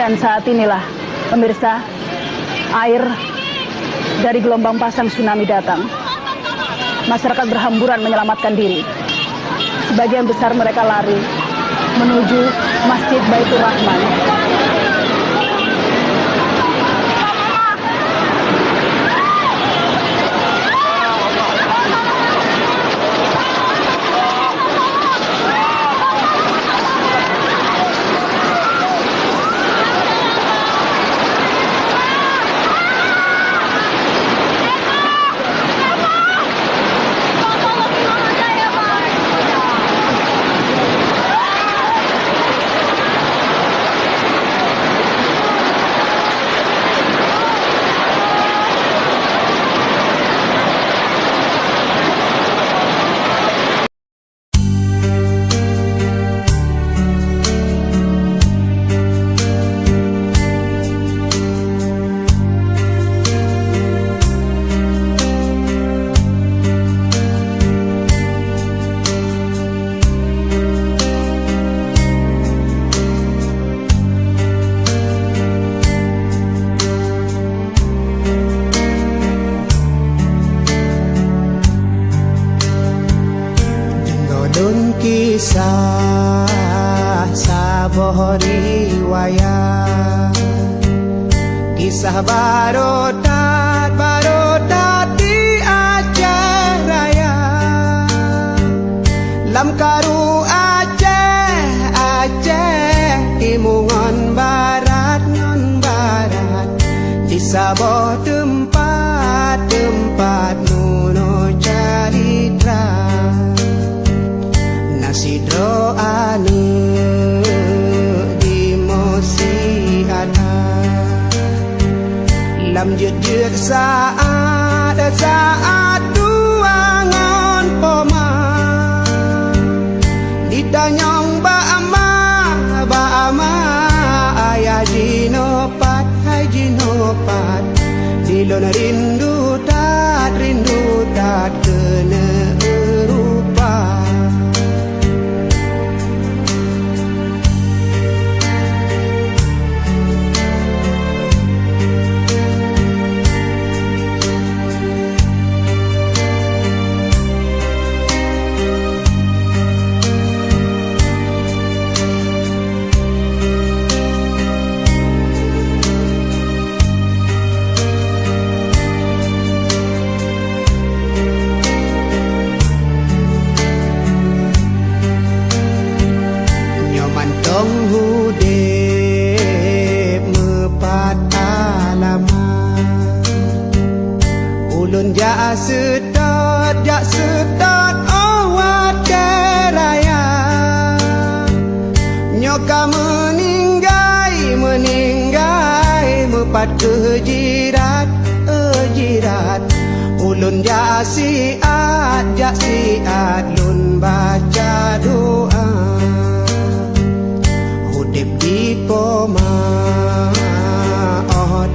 Dan saat inilah, pemirsa, air dari gelombang pasang tsunami datang. Masyarakat berhamburan menyelamatkan diri. Sebagian besar mereka lari menuju Masjid Baitur Rahman. Kisah saboh riwayat, kisah barodat di Aceh Raya. Lam karu Aceh timungan barat non barat, di saboh tempat nuno calitra. Sidro anu di mosi ada, lam jut saat duangan poma, ditanyong ba'ama ayah jinopat hai jinopat, dilon rindu tat kena erupa. Hudep mepat alamat, ulun jak sedot awat keraya. Nyoka meninggai mepat kejirat ulun jak siat lun baca doa. Hudip di poma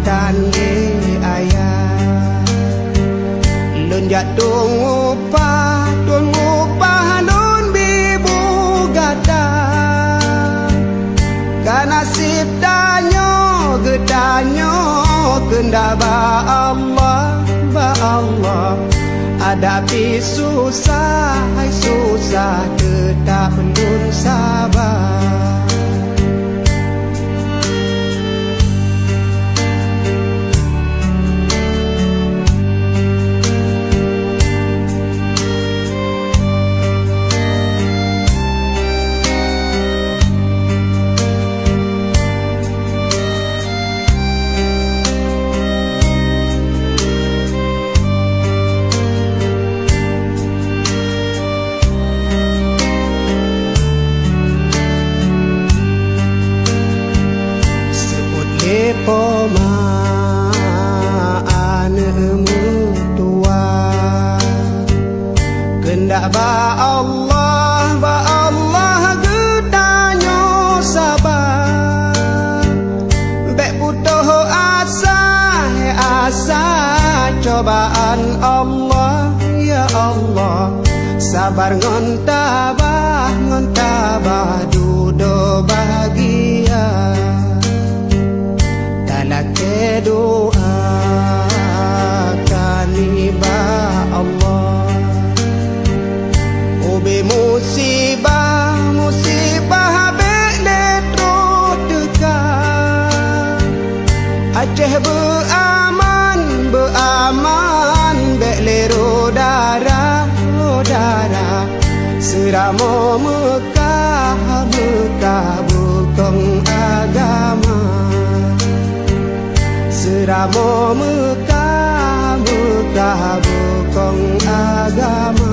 dan di ayah, lun jatuh ngupah lun bibu gada. Kanasib gedanyo kenda ba Allah, hadapi susah tetap lun sabar. Poma anemu tua, kendak ba Allah gedanyo sabar. Bek butuh asa cobaan Allah, ya Allah. Sabar ngon tabah dudo bahagia. doa kaniba Allah. Obe musibah bele terus dekat. Aceh beraman bele rodara seramo Mekah bukong agama. Seramo Mekah bukong agama.